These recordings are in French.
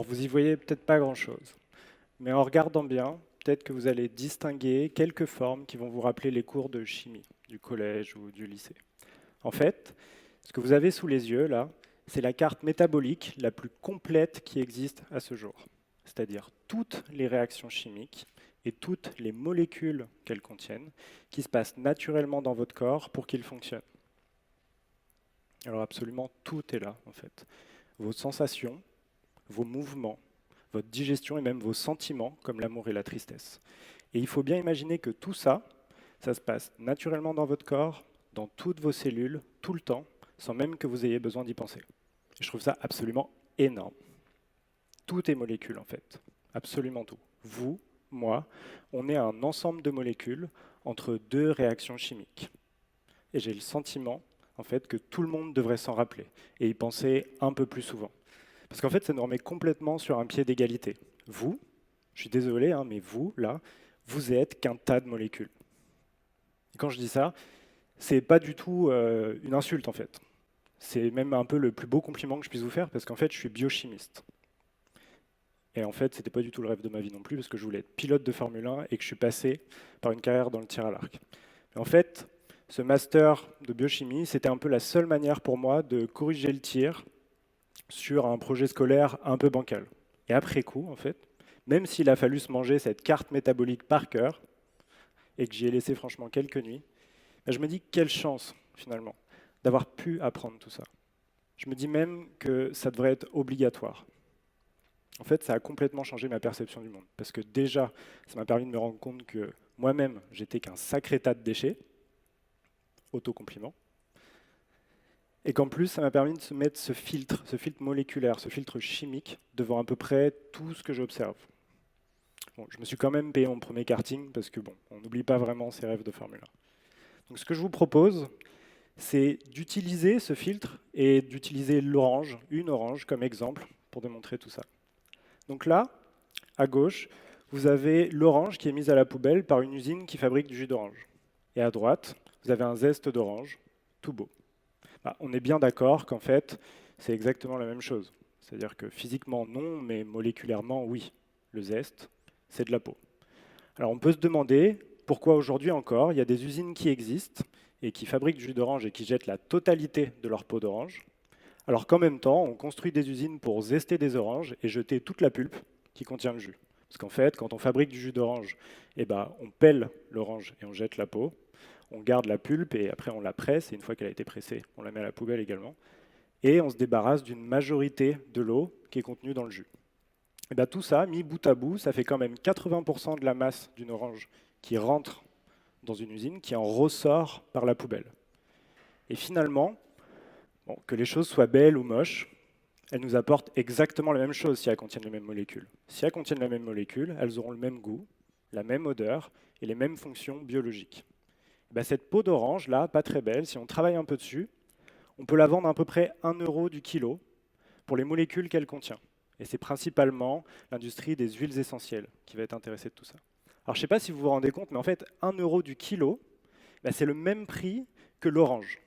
vous y voyez peut-être pas grand-chose, mais en regardant bien, peut-être que vous allez distinguer quelques formes qui vont vous rappeler les cours de chimie du collège ou du lycée. En fait, ce que vous avez sous les yeux là, c'est la carte métabolique la plus complète qui existe à ce jour, c'est-à-dire toutes les réactions chimiques et toutes les molécules qu'elles contiennent qui se passent naturellement dans votre corps pour qu'ils fonctionnent. Alors absolument tout est là en fait. Vos sensations, vos mouvements, votre digestion et même vos sentiments comme l'amour et la tristesse. Et il faut bien imaginer que tout ça, ça se passe naturellement dans votre corps, dans toutes vos cellules, tout le temps, sans même que vous ayez besoin d'y penser. Et je trouve ça absolument énorme. Tout est molécule en fait, absolument tout. Vous, moi, on est un ensemble de molécules entre deux réactions chimiques. Et j'ai le sentiment en fait que tout le monde devrait s'en rappeler et y penser un peu plus souvent. Parce qu'en fait, ça nous remet complètement sur un pied d'égalité. Vous, je suis désolé, hein, mais vous, là, vous êtes qu'un tas de molécules. Et quand je dis ça, c'est pas du tout une insulte en fait. C'est même un peu le plus beau compliment que je puisse vous faire parce qu'en fait, je suis biochimiste. Et en fait, c'était pas du tout le rêve de ma vie non plus parce que je voulais être pilote de Formule 1 et que je suis passé par une carrière dans le tir à l'arc. Mais en fait, ce master de biochimie, c'était un peu la seule manière pour moi de corriger le tir sur un projet scolaire un peu bancal. Et après coup, en fait, même s'il a fallu se manger cette carte métabolique par cœur, et que j'y ai laissé franchement quelques nuits, ben je me dis quelle chance, finalement, d'avoir pu apprendre tout ça. Je me dis même que ça devrait être obligatoire. En fait, ça a complètement changé ma perception du monde. Parce que déjà, ça m'a permis de me rendre compte que moi-même, j'étais qu'un sacré tas de déchets, autocompliment, et qu'en plus, ça m'a permis de se mettre ce filtre moléculaire, ce filtre chimique, devant à peu près tout ce que j'observe. Bon, je me suis quand même payé mon premier karting, parce que bon, on n'oublie pas vraiment ses rêves de Formule 1. Donc ce que je vous propose, c'est d'utiliser ce filtre et d'utiliser l'orange, une orange comme exemple, pour démontrer tout ça. Donc là, à gauche, vous avez l'orange qui est mise à la poubelle par une usine qui fabrique du jus d'orange. Et à droite, vous avez un zeste d'orange, tout beau. On est bien d'accord qu'en fait, c'est exactement la même chose. C'est-à-dire que physiquement, non, mais moléculairement, oui. Le zeste, c'est de la peau. Alors on peut se demander pourquoi aujourd'hui encore, il y a des usines qui existent et qui fabriquent du jus d'orange et qui jettent la totalité de leur peau d'orange, alors qu'en même temps, on construit des usines pour zester des oranges et jeter toute la pulpe qui contient le jus. Parce qu'en fait, quand on fabrique du jus d'orange, eh ben, on pèle l'orange et on jette la peau, on garde la pulpe et après on la presse, et une fois qu'elle a été pressée, on la met à la poubelle également, et on se débarrasse d'une majorité de l'eau qui est contenue dans le jus. Et bien, tout ça, mis bout à bout, ça fait quand même 80% de la masse d'une orange qui rentre dans une usine, qui en ressort par la poubelle. Et finalement, bon, que les choses soient belles ou moches, elles nous apportent exactement la même chose si elles contiennent les mêmes molécules. Si elles contiennent la même molécule, elles auront le même goût, la même odeur et les mêmes fonctions biologiques. Et bien, cette peau d'orange, là, pas très belle, si on travaille un peu dessus, on peut la vendre à peu près 1 euro du kilo pour les molécules qu'elle contient. Et c'est principalement l'industrie des huiles essentielles qui va être intéressée de tout ça. Alors je ne sais pas si vous vous rendez compte, mais en fait, 1 euro du kilo, ben, c'est le même prix que l'orange.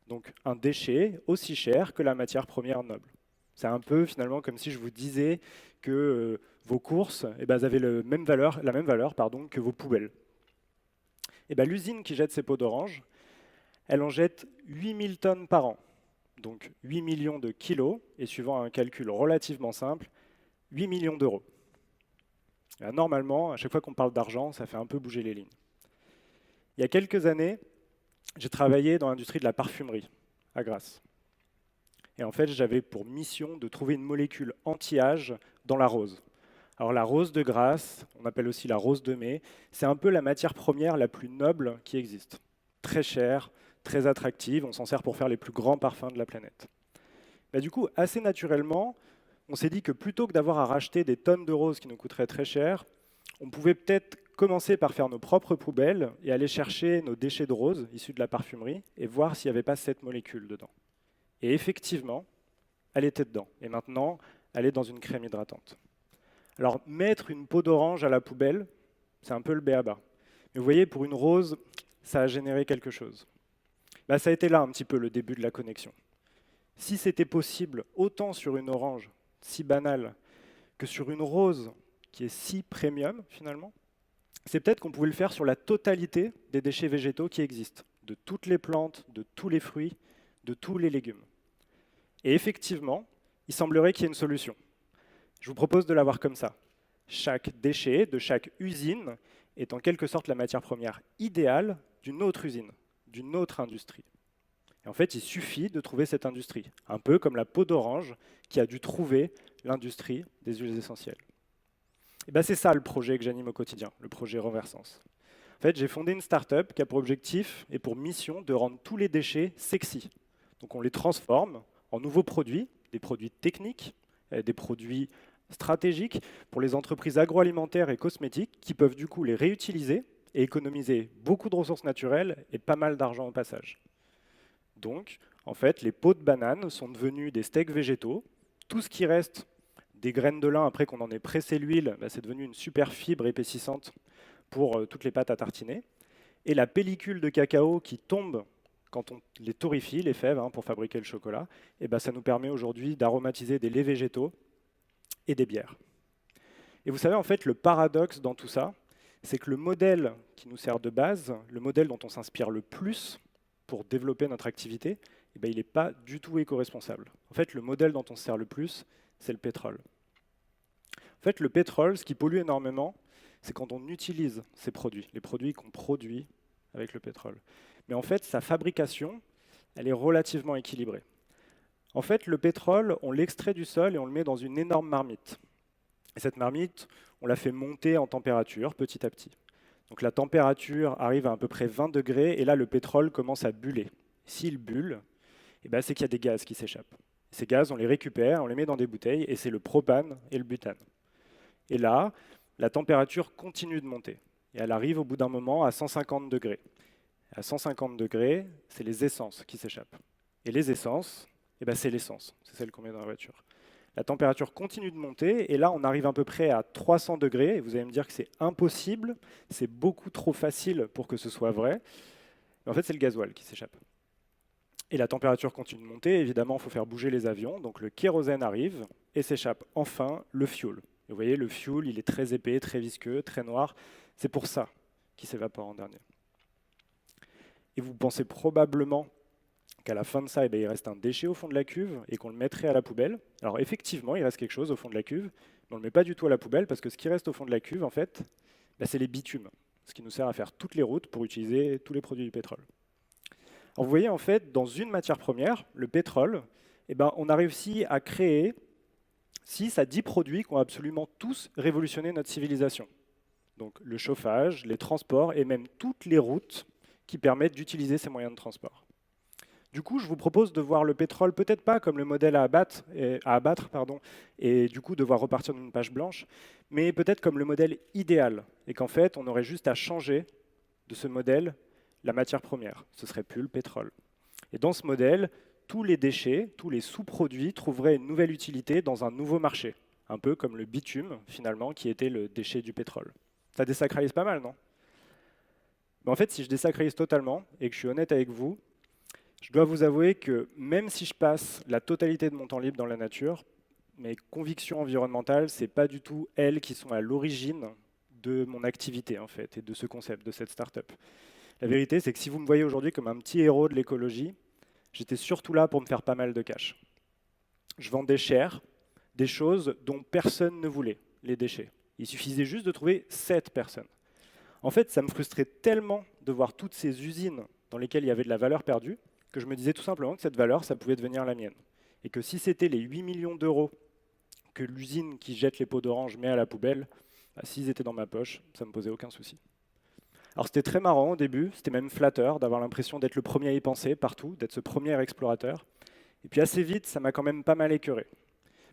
Donc un déchet aussi cher que la matière première noble. C'est un peu finalement comme si je vous disais que vos courses eh ben, elles avaient la même valeur que vos poubelles. Et ben, l'usine qui jette ces pots d'orange, elle en jette 8000 tonnes par an. Donc 8 millions de kilos, et suivant un calcul relativement simple, 8 millions d'euros. Normalement, à chaque fois qu'on parle d'argent, ça fait un peu bouger les lignes. Il y a quelques années, j'ai travaillé dans l'industrie de la parfumerie, à Grasse. Et en fait, j'avais pour mission de trouver une molécule anti-âge dans la rose. Alors la rose de Grasse, on appelle aussi la rose de mai, c'est un peu la matière première la plus noble qui existe. Très chère, très attractive, on s'en sert pour faire les plus grands parfums de la planète. Mais du coup, assez naturellement, on s'est dit que plutôt que d'avoir à racheter des tonnes de roses qui nous coûteraient très cher, on pouvait peut-être commencer par faire nos propres poubelles et aller chercher nos déchets de roses issus de la parfumerie et voir s'il n'y avait pas cette molécule dedans. Et effectivement, elle était dedans. Et maintenant, elle est dans une crème hydratante. Alors, mettre une peau d'orange à la poubelle, c'est un peu le b.a.-ba. Mais vous voyez, pour une rose, ça a généré quelque chose. Ça a été là un petit peu le début de la connexion. Si c'était possible, autant sur une orange, si banale, que sur une rose qui est si premium finalement, c'est peut-être qu'on pouvait le faire sur la totalité des déchets végétaux qui existent, de toutes les plantes, de tous les fruits, de tous les légumes. Et effectivement, il semblerait qu'il y ait une solution. Je vous propose de la voir comme ça. Chaque déchet de chaque usine est en quelque sorte la matière première idéale d'une autre usine, d'une autre industrie. Et en fait, il suffit de trouver cette industrie, un peu comme la peau d'orange qui a dû trouver l'industrie des huiles essentielles. Et ben c'est ça le projet que j'anime au quotidien, le projet Renversance. En fait, j'ai fondé une start-up qui a pour objectif et pour mission de rendre tous les déchets sexy. Donc on les transforme en nouveaux produits, des produits techniques, des produits stratégiques pour les entreprises agroalimentaires et cosmétiques qui peuvent du coup les réutiliser et économiser beaucoup de ressources naturelles et pas mal d'argent au passage. Donc, en fait, les peaux de banane sont devenues des steaks végétaux. Tout ce qui reste des graines de lin, après qu'on en ait pressé l'huile, c'est devenu une super fibre épaississante pour toutes les pâtes à tartiner. Et la pellicule de cacao qui tombe quand on les torréfie, les fèves, pour fabriquer le chocolat, ça nous permet aujourd'hui d'aromatiser des laits végétaux et des bières. Et vous savez, en fait, le paradoxe dans tout ça, c'est que le modèle qui nous sert de base, le modèle dont on s'inspire le plus pour développer notre activité, il n'est pas du tout éco-responsable. En fait, le modèle dont on se sert le plus, c'est le pétrole. En fait, le pétrole, ce qui pollue énormément, c'est quand on utilise ces produits, les produits qu'on produit avec le pétrole. Mais en fait, sa fabrication, elle est relativement équilibrée. En fait, le pétrole, on l'extrait du sol et on le met dans une énorme marmite. Et cette marmite, on la fait monter en température petit à petit. Donc la température arrive à peu près 20 degrés et là, le pétrole commence à buller. S'il bulle, c'est qu'il y a des gaz qui s'échappent. Ces gaz, on les récupère, on les met dans des bouteilles et c'est le propane et le butane. Et là, la température continue de monter. Et elle arrive au bout d'un moment à 150 degrés. À 150 degrés, c'est les essences qui s'échappent. Et les essences, c'est l'essence, c'est celle qu'on met dans la voiture. La température continue de monter, et là, on arrive à peu près à 300 degrés, et vous allez me dire que c'est impossible, c'est beaucoup trop facile pour que ce soit vrai. Mais en fait, c'est le gasoil qui s'échappe. Et la température continue de monter, évidemment, il faut faire bouger les avions, donc le kérosène arrive, et s'échappe enfin le fioul. Et vous voyez, le fioul, il est très épais, très visqueux, très noir, c'est pour ça qu'il s'évapore en dernier. Et vous pensez probablement qu'à la fin de ça, il reste un déchet au fond de la cuve et qu'on le mettrait à la poubelle. Alors effectivement, il reste quelque chose au fond de la cuve, mais on ne le met pas du tout à la poubelle parce que ce qui reste au fond de la cuve, en fait, c'est les bitumes, ce qui nous sert à faire toutes les routes pour utiliser tous les produits du pétrole. Alors vous voyez, en fait, dans une matière première, le pétrole, on a réussi à créer 6 à 10 produits qui ont absolument tous révolutionné notre civilisation. Donc le chauffage, les transports et même toutes les routes qui permettent d'utiliser ces moyens de transport. Du coup, je vous propose de voir le pétrole peut-être pas comme le modèle à abattre, et du coup devoir repartir d'une page blanche, mais peut-être comme le modèle idéal, et qu'en fait, on aurait juste à changer de ce modèle la matière première. Ce serait plus le pétrole. Et dans ce modèle, tous les déchets, tous les sous-produits trouveraient une nouvelle utilité dans un nouveau marché, un peu comme le bitume, finalement, qui était le déchet du pétrole. Ça désacralise pas mal, non? Mais en fait, si je désacralise totalement, et que je suis honnête avec vous, je dois vous avouer que même si je passe la totalité de mon temps libre dans la nature, mes convictions environnementales, ce n'est pas du tout elles qui sont à l'origine de mon activité, en fait, et de ce concept, de cette start-up. La vérité, c'est que si vous me voyez aujourd'hui comme un petit héros de l'écologie, j'étais surtout là pour me faire pas mal de cash. Je vendais cher des choses dont personne ne voulait, les déchets. Il suffisait juste de trouver 7 personnes. En fait, ça me frustrait tellement de voir toutes ces usines dans lesquelles il y avait de la valeur perdue, que je me disais tout simplement que cette valeur, ça pouvait devenir la mienne. Et que si c'était les 8 millions d'euros que l'usine qui jette les pots d'orange met à la poubelle, s'ils étaient dans ma poche, ça ne me posait aucun souci. Alors c'était très marrant au début, c'était même flatteur d'avoir l'impression d'être le premier à y penser partout, d'être ce premier explorateur. Et puis assez vite, ça m'a quand même pas mal écœuré.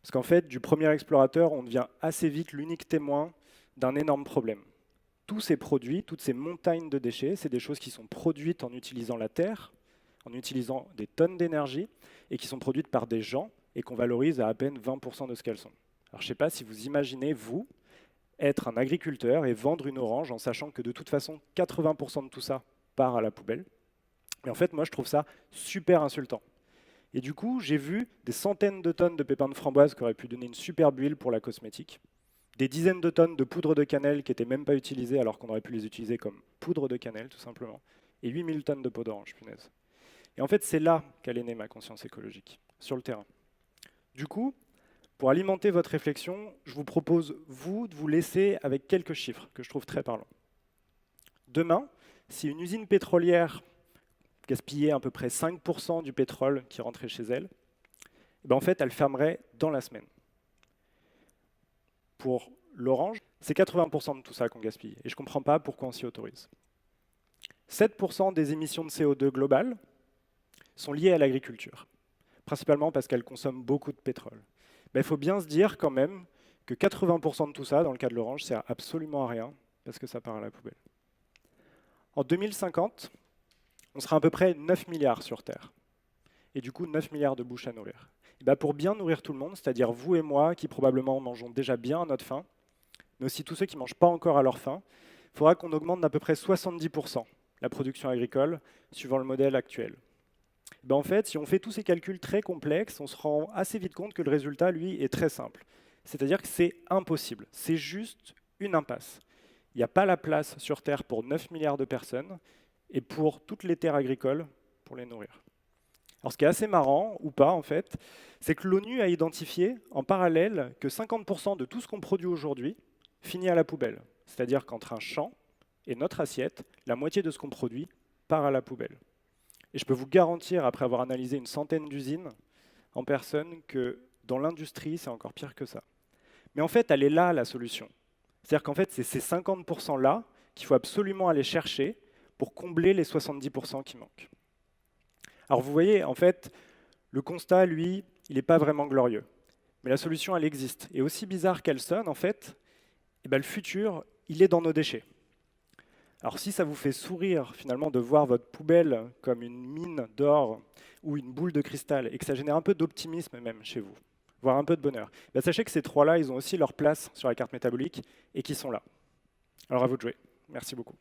Parce qu'en fait, du premier explorateur, on devient assez vite l'unique témoin d'un énorme problème. Tous ces produits, toutes ces montagnes de déchets, c'est des choses qui sont produites en utilisant la terre, en utilisant des tonnes d'énergie, et qui sont produites par des gens, et qu'on valorise à peine 20% de ce qu'elles sont. Alors je ne sais pas si vous imaginez, vous, être un agriculteur et vendre une orange en sachant que de toute façon, 80% de tout ça part à la poubelle. Mais en fait, moi, je trouve ça super insultant. Et du coup, j'ai vu des centaines de tonnes de pépins de framboise qui auraient pu donner une superbe huile pour la cosmétique, des dizaines de tonnes de poudre de cannelle qui n'étaient même pas utilisées alors qu'on aurait pu les utiliser comme poudre de cannelle tout simplement, et 8000 tonnes de peau d'orange, punaise. Et en fait, c'est là qu'elle est née ma conscience écologique, sur le terrain. Du coup, pour alimenter votre réflexion, je vous propose, vous, de vous laisser avec quelques chiffres que je trouve très parlants. Demain, si une usine pétrolière gaspillait à peu près 5% du pétrole qui rentrait chez elle, en fait, elle fermerait dans la semaine. Pour l'orange, c'est 80% de tout ça qu'on gaspille. Et je ne comprends pas pourquoi on s'y autorise. 7% des émissions de CO2 globales sont liées à l'agriculture, principalement parce qu'elle consomme beaucoup de pétrole. Il faut bien se dire quand même que 80% de tout ça, dans le cas de l'orange, sert absolument à rien, parce que ça part à la poubelle. En 2050, on sera à peu près 9 milliards sur Terre. Et du coup, 9 milliards de bouches à nourrir. Et pour bien nourrir tout le monde, c'est-à-dire vous et moi, qui probablement mangeons déjà bien à notre faim, mais aussi tous ceux qui ne mangent pas encore à leur faim, il faudra qu'on augmente d'à peu près 70% la production agricole, suivant le modèle actuel. En fait, si on fait tous ces calculs très complexes, on se rend assez vite compte que le résultat, lui, est très simple. C'est-à-dire que c'est impossible. C'est juste une impasse. Il n'y a pas la place sur Terre pour 9 milliards de personnes et pour toutes les terres agricoles pour les nourrir. Alors ce qui est assez marrant, ou pas en fait, c'est que l'ONU a identifié en parallèle que 50% de tout ce qu'on produit aujourd'hui finit à la poubelle. C'est-à-dire qu'entre un champ et notre assiette, la moitié de ce qu'on produit part à la poubelle. Et je peux vous garantir, après avoir analysé une centaine d'usines en personne, que dans l'industrie, c'est encore pire que ça. Mais en fait, elle est là, la solution. C'est-à-dire qu'en fait, c'est ces 50%-là qu'il faut absolument aller chercher pour combler les 70% qui manquent. Alors vous voyez, en fait, le constat, lui, il n'est pas vraiment glorieux. Mais la solution, elle existe. Et aussi bizarre qu'elle sonne, en fait, le futur, il est dans nos déchets. Alors si ça vous fait sourire finalement de voir votre poubelle comme une mine d'or ou une boule de cristal et que ça génère un peu d'optimisme même chez vous, voire un peu de bonheur, sachez que ces trois-là, ils ont aussi leur place sur la carte métabolique et qu'ils sont là. Alors à vous de jouer. Merci beaucoup.